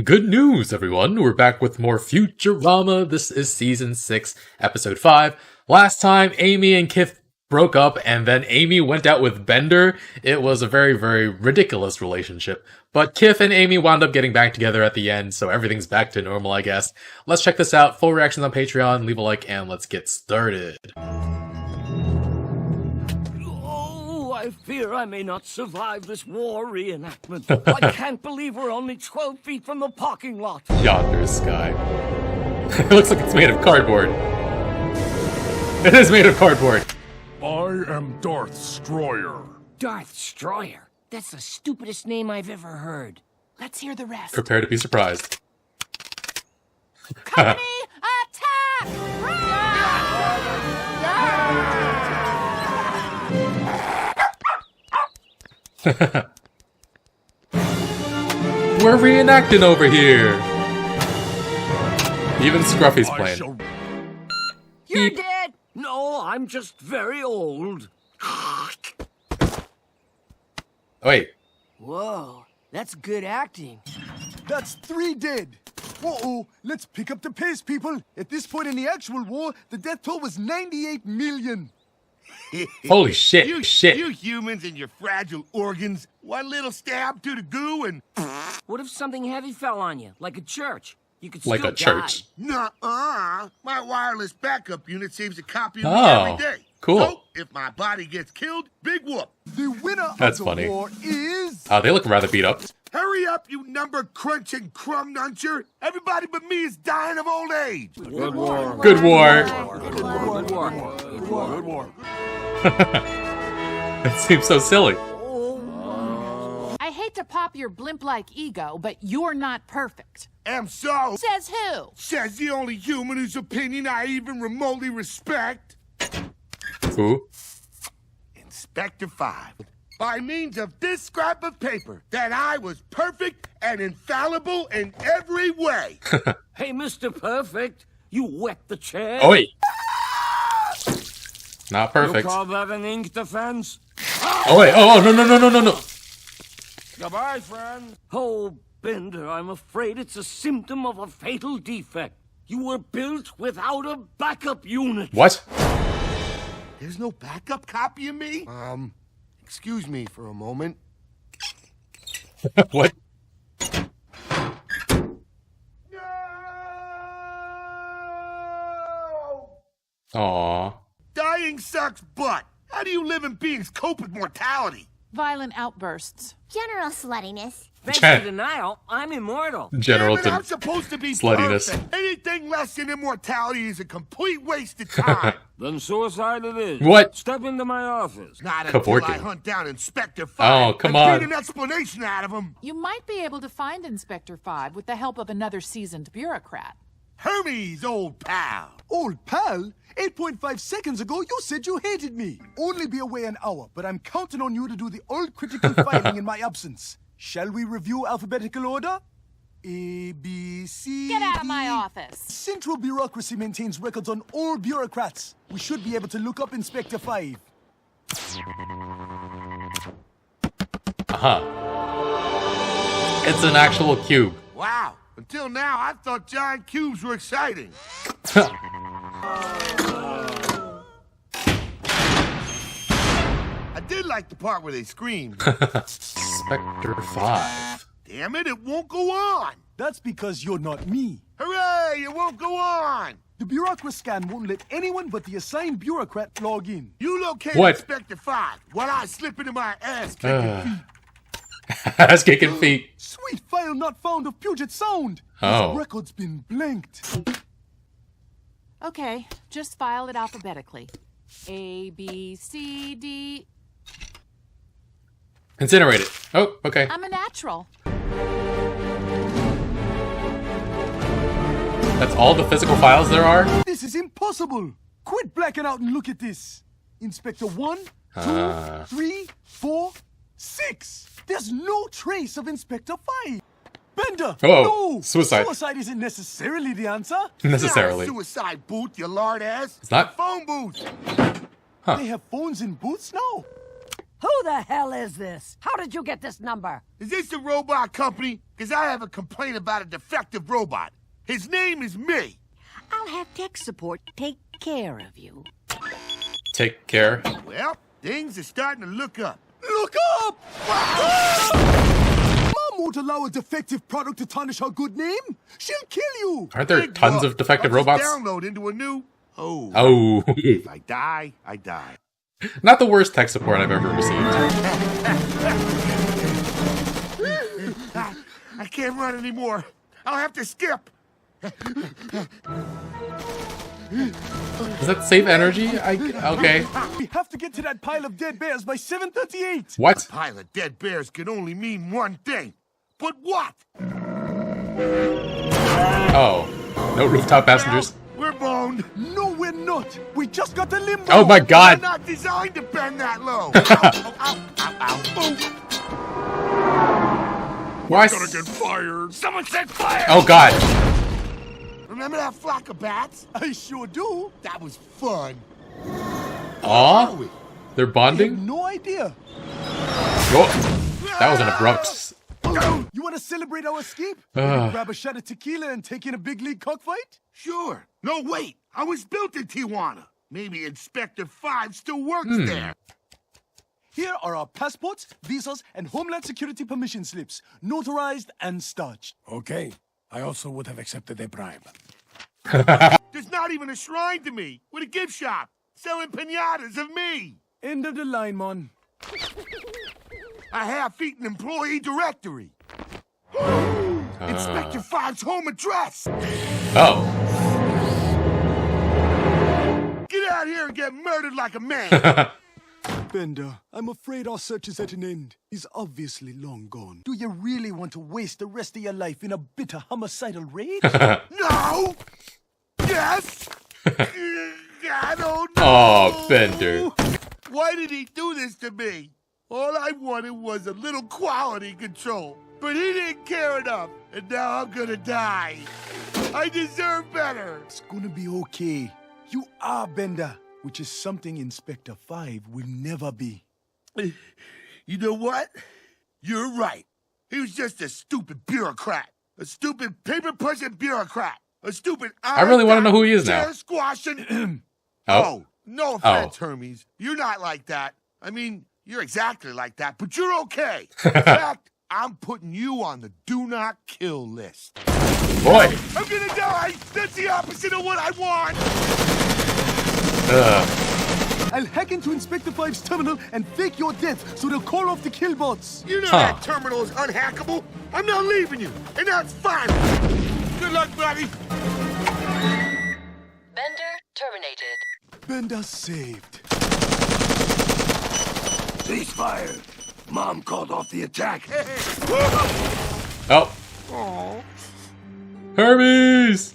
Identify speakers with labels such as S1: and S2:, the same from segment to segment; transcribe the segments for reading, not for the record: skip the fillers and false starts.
S1: Good news, everyone! We're back with more Futurama. This is Season 6, Episode 5. Last time, Amy and Kif broke up, and then Amy went out with Bender. It was a very, very ridiculous relationship. But Kif and Amy wound up getting back together at the end, so everything's back to normal, I guess. Let's check this out. Full reactions on Patreon. Leave a like, and let's get started.
S2: I fear I may not survive this war reenactment. I can't believe we're only 12 feet from the parking lot.
S1: Yonder sky. It looks like it's made of cardboard. It is made of cardboard.
S3: I am Darth Stroyer.
S2: Darth Stroyer? That's the stupidest name I've ever heard. Let's hear the rest.
S1: Prepare to be surprised.
S4: Company attack!
S1: We're reenacting over here. Even Scruffy's playing.
S2: You're dead! No, I'm just very old.
S1: Oh, wait.
S2: Whoa, that's good acting.
S5: That's 3 dead. Uh-oh, let's pick up the pace, people. At this point in the actual war, the death toll was 98 million.
S1: Holy shit,
S6: You humans and your fragile organs. One little stab to the goo and...
S2: What if something heavy fell on you, like a church? You could
S1: Like
S2: still
S1: a church.
S2: die.
S6: Nuh-uh. My wireless backup unit saves a copy of me
S1: Oh,
S6: every day.
S1: cool.
S6: So, if my body gets killed, big whoop.
S5: The winner
S1: That's
S5: of the
S1: funny.
S5: war is...
S1: They look rather beat up.
S6: Hurry up, you number-crunching crumb-nuncher. Everybody but me is dying of old age.
S3: Good war.
S1: Good war.
S2: Good war.
S3: Good war.
S1: It seems so silly.
S4: I hate to pop your blimp-like ego, but you're not perfect.
S6: Am so.
S4: Says who?
S6: Says the only human whose opinion I even remotely respect.
S1: Ooh.
S6: Inspector 5. By means of this scrap of paper, that I was perfect and infallible in every way.
S2: Hey, Mr. Perfect, you wet the chair.
S1: Oh, wait. Not
S2: You
S1: perfect.
S2: call that an ink defense?
S1: Oh, wait. Oh, no.
S2: Goodbye, friend. Oh, Bender, I'm afraid it's a symptom of a fatal defect. You were built without a backup unit.
S1: What?
S6: There's no backup copy of me? Excuse me for a moment.
S1: What?
S6: No!
S1: Aw.
S6: Dying sucks butt. How do you living beings cope with mortality?
S4: Violent outbursts.
S7: General sluttiness.
S2: Thanks to denial, I'm immortal.
S1: General
S6: Damn it, I'm supposed to be
S1: sluttiness.
S6: perfect. Anything less than immortality is a complete waste of time.
S2: Then suicide it is.
S1: What?
S2: Step into my office.
S6: Not until
S1: Cavorting.
S6: I hunt down Inspector 5.
S1: Oh, come
S6: and
S1: on.
S6: get an explanation out of him.
S4: You might be able to find Inspector 5 with the help of another seasoned bureaucrat.
S6: Hermes, old pal.
S5: Old pal? 8.5 seconds ago, you said you hated me. Only be away an hour, but I'm counting on you to do the all-critical filing in my absence. Shall we review alphabetical order? A, B, C,
S4: Get out of my
S5: D.
S4: office.
S5: Central bureaucracy maintains records on all bureaucrats. We should be able to look up Inspector 5.
S1: It's an actual cube.
S6: Wow. Until now, I thought giant cubes were exciting. I did like the part where they screamed.
S1: Spectre 5.
S6: Damn it, it won't go on.
S5: That's because you're not me.
S6: Hooray, it won't go on.
S5: The bureaucracy scan won't let anyone but the assigned bureaucrat log in.
S6: You locate
S1: What?
S6: Inspector 5 while I slip into my ass-kicking feet.
S1: Ass kicking feet.
S5: Sweet file not found of Puget Sound.
S1: Oh.
S5: This record's been blanked.
S4: Okay, just file it alphabetically. A, B, C, D.
S1: Incinerate it. Oh, okay.
S4: I'm a natural.
S1: That's all the physical files there are?
S5: This is impossible. Quit blacking out and look at this. Inspector 1, 2, 3, 4, 6. There's no trace of Inspector 5. Bender!
S1: Oh,
S5: no!
S1: suicide.
S5: Suicide isn't necessarily the answer.
S1: Necessarily.
S6: Not a suicide booth, you lard ass.
S1: It's not?
S6: A phone booth.
S5: They have phones in booths now.
S7: Who the hell is this? How did you get this number?
S6: Is this the robot company? Because I have a complaint about a defective robot. His name is me.
S7: I'll have tech support take care of you.
S1: Take care.
S6: Well, things are starting to look up.
S5: Look up! Mom won't allow a defective product to tarnish her good name. She'll kill you.
S1: Aren't there
S6: Big
S1: tons
S6: book.
S1: of defective
S6: I'll just
S1: robots?
S6: download into a new...
S1: Oh.
S6: If I die, I die.
S1: Not the worst tech support I've ever received.
S6: I can't run anymore. I'll have to skip.
S1: Does that save energy? Okay.
S5: We have to get to that pile of dead bears by 7:38.
S1: What?
S6: Pile of dead bears can only mean one thing. But what?
S1: Oh. No rooftop passengers.
S6: We're boned.
S5: No, we're not. We just got the limbo.
S1: Oh my
S6: I'm
S1: god.
S6: not designed to bend that low. Ow, ow, ow, ow, ow.
S1: Why?
S3: Gonna get fired.
S2: Someone said fire!
S1: Oh god.
S6: Remember that flock of bats?
S5: I sure do.
S6: That was fun.
S1: Aw?
S6: we?
S1: They're
S5: I have
S1: bonding?
S5: no idea.
S1: Oh, that was an abrupt...
S5: You want to celebrate our escape? Maybe grab a shot of tequila and take in a big league cockfight?
S6: Sure. No, wait. I was built in Tijuana. Maybe Inspector 5 still works there.
S5: Here are our passports, visas, and Homeland Security permission slips, notarized and starched.
S3: Okay. I also would have accepted a bribe.
S6: There's not even a shrine to me with a gift shop selling pinatas of me.
S5: End of the line, man.
S6: A half-eaten employee directory. Inspector 5's home address.
S1: Oh.
S6: Get out here and get murdered like a man.
S5: Bender, I'm afraid our search is at an end. He's obviously long gone. Do you really want to waste the rest of your life in a bitter homicidal rage?
S6: No. Yes. I don't know.
S1: Oh, Bender.
S6: Why did he do this to me? All I wanted was a little quality control. But he didn't care enough, and now I'm gonna die. I deserve better.
S5: It's gonna be okay. You are Bender, which is something Inspector 5 will never be.
S6: You know what? You're right. He was just a stupid bureaucrat. A stupid paper-pushing bureaucrat. A stupid...
S1: I really want to know who he is now.
S6: chair squashing...
S1: Oh.
S6: No offense, Hermes. You're not like that. I mean, you're exactly like that, but you're okay. In fact, I'm putting you on the do not kill list.
S1: Boy.
S6: I'm gonna die! That's the opposite of what I want!
S5: I'll hack into Inspector 5's terminal and fake your death so they'll call off the kill bots.
S6: You know that terminal is unhackable. I'm not leaving you, and that's fine. Good luck, buddy.
S8: Bender terminated.
S5: Bender saved.
S2: Ceasefire. Mom called off the attack.
S1: Oh. Hermes!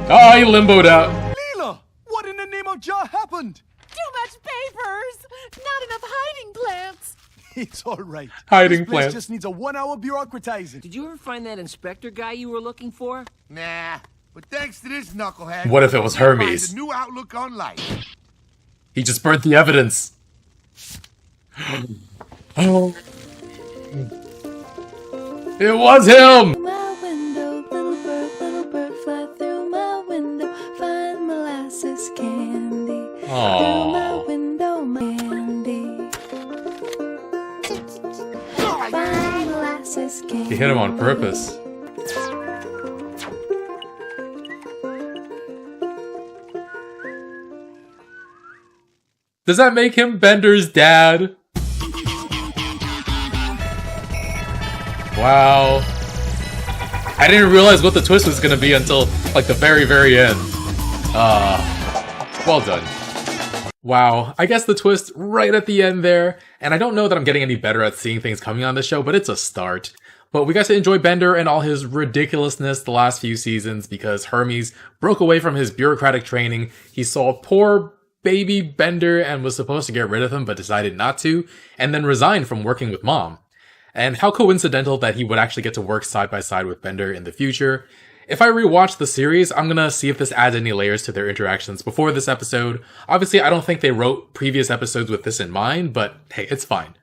S1: Oh, he limboed out.
S5: Leela, what in the name of Jah happened?
S4: Too much papers! Not enough hiding plants!
S5: It's all right.
S1: Hiding
S5: This place
S1: plants.
S5: just needs a 1 hour bureaucratizing.
S7: Did you ever find that inspector guy you were looking for?
S6: Nah, but thanks to this knucklehead...
S1: What if it was
S6: I'll find
S1: Hermes?
S6: a new outlook on life.
S1: He just burnt the evidence. Oh. It was him!
S9: My window, little bird, fly through my window, find molasses candy.
S1: Aww.
S9: Through my window, my candy. Find molasses candy.
S1: He hit him on purpose. Does that make him Bender's dad? Wow. I didn't realize what the twist was gonna be until, like, the very, very end. Well done. Wow, I guess the twist right at the end there, and I don't know that I'm getting any better at seeing things coming on this show, but it's a start. But we got to enjoy Bender and all his ridiculousness the last few seasons because Hermes broke away from his bureaucratic training. He saw poor baby Bender and was supposed to get rid of him but decided not to, and then resigned from working with Mom. And how coincidental that he would actually get to work side by side with Bender in the future. if I rewatch the series, I'm gonna see if this adds any layers to their interactions before this episode. Obviously, I don't think they wrote previous episodes with this in mind, but hey, it's fine.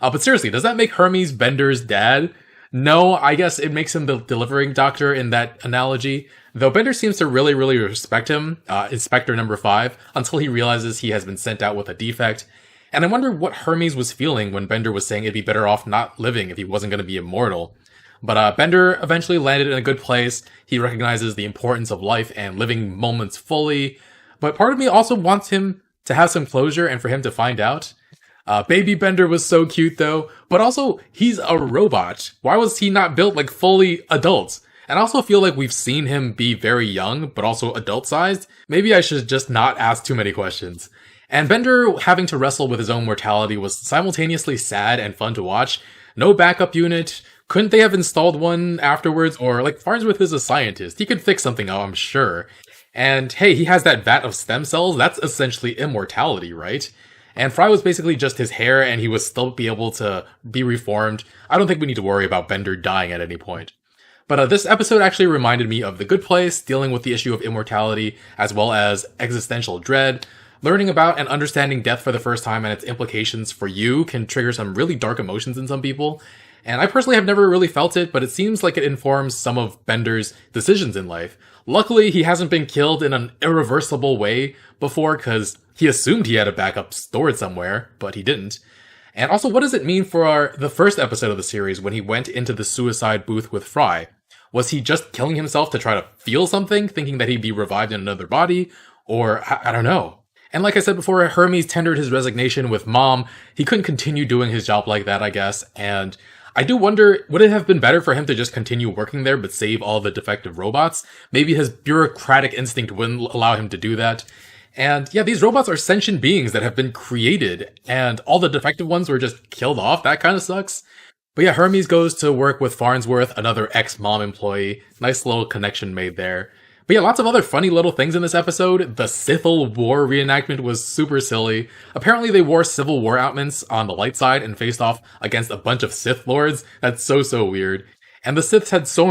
S1: But seriously, does that make Hermes Bender's dad? No, I guess it makes him the delivering doctor in that analogy. Though Bender seems to really respect him, Inspector number 5, until he realizes he has been sent out with a defect. And I wonder what Hermes was feeling when Bender was saying it'd be better off not living if he wasn't going to be immortal. But Bender eventually landed in a good place. He recognizes the importance of life and living moments fully. But part of me also wants him to have some closure and for him to find out. Baby Bender was so cute though, but also he's a robot. Why was he not built like fully adults? And I also feel like we've seen him be very young, but also adult-sized. Maybe I should just not ask too many questions. And Bender having to wrestle with his own mortality was simultaneously sad and fun to watch. No backup unit. Couldn't they have installed one afterwards? Or, like, Farnsworth is a scientist. He could fix something out, I'm sure. And, hey, he has that vat of stem cells. That's essentially immortality, right? And Fry was basically just his hair, and he would still be able to be reformed. I don't think we need to worry about Bender dying at any point. But this episode actually reminded me of The Good Place, dealing with the issue of immortality, as well as existential dread. Learning about and understanding death for the first time and its implications for you can trigger some really dark emotions in some people. And I personally have never really felt it, but it seems like it informs some of Bender's decisions in life. Luckily, he hasn't been killed in an irreversible way before, because he assumed he had a backup stored somewhere, but he didn't. And also, what does it mean for the first episode of the series when he went into the suicide booth with Fry? Was he just killing himself to try to feel something, thinking that he'd be revived in another body? Or, I don't know. And like I said before, Hermes tendered his resignation with Mom. He couldn't continue doing his job like that, I guess. And I do wonder, would it have been better for him to just continue working there but save all the defective robots? Maybe his bureaucratic instinct wouldn't allow him to do that. And yeah, these robots are sentient beings that have been created, and all the defective ones were just killed off. That kind of sucks. But yeah, Hermes goes to work with Farnsworth, another ex-Mom employee. Nice little connection made there. But yeah, lots of other funny little things in this episode. The Civil War reenactment was super silly. Apparently they wore Civil War outfits on the light side and faced off against a bunch of Sith Lords. That's so weird. And the Siths had so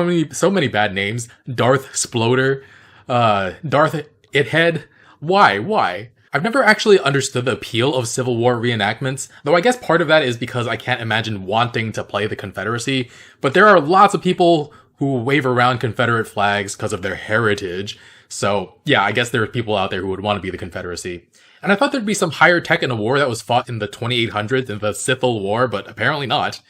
S1: many bad names. Darth Sploder, Darth Ithead. Why? I've never actually understood the appeal of Civil War reenactments, though I guess part of that is because I can't imagine wanting to play the Confederacy, but there are lots of people who wave around Confederate flags because of their heritage. So yeah, I guess there are people out there who would want to be the Confederacy. And I thought there'd be some higher tech in a war that was fought in the 2800s in the Civil War, but apparently not.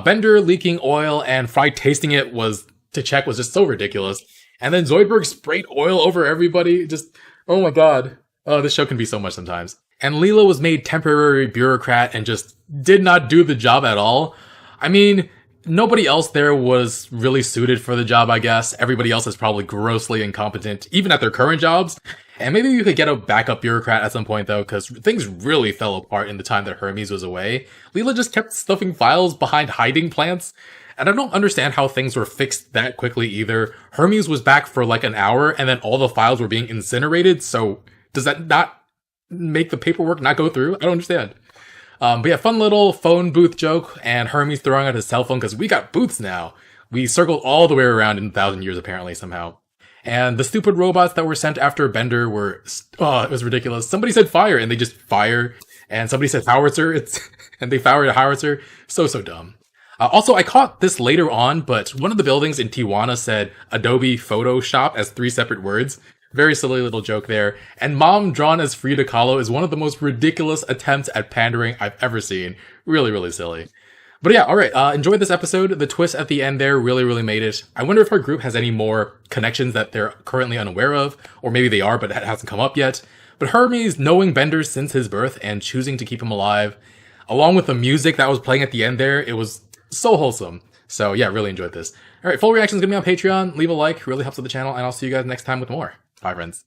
S1: Bender leaking oil and Fry tasting it was just so ridiculous. And then Zoidberg sprayed oil over everybody. Just, oh my god. Oh, this show can be so much sometimes. And Leela was made temporary bureaucrat and just did not do the job at all. I mean, nobody else there was really suited for the job, I guess. Everybody else is probably grossly incompetent, even at their current jobs. And maybe you could get a backup bureaucrat at some point, though, because things really fell apart in the time that Hermes was away. Leela just kept stuffing files behind hiding plants. And I don't understand how things were fixed that quickly either. Hermes was back for like an hour, and then all the files were being incinerated, so does that not make the paperwork not go through? I don't understand. But yeah, fun little phone booth joke, and Hermes throwing out his cell phone because we got booths now. We circled all the way around in 1,000 years apparently somehow. And the stupid robots that were sent after Bender were, it was ridiculous. Somebody said fire and they just fire, and somebody said howitzer, and they fired a howitzer. So dumb. Also, I caught this later on, but one of the buildings in Tijuana said Adobe Photoshop as 3 separate words. Very silly little joke there. And Mom drawn as Frida Kahlo is one of the most ridiculous attempts at pandering I've ever seen. Really silly. But yeah, alright, enjoyed this episode. The twist at the end there really made it. I wonder if our group has any more connections that they're currently unaware of, or maybe they are, but it hasn't come up yet. But Hermes knowing Bender since his birth and choosing to keep him alive, along with the music that was playing at the end there, it was so wholesome. So yeah, really enjoyed this. Alright, full reaction is gonna be on Patreon. Leave a like, really helps with the channel, and I'll see you guys next time with more. Bye, friends.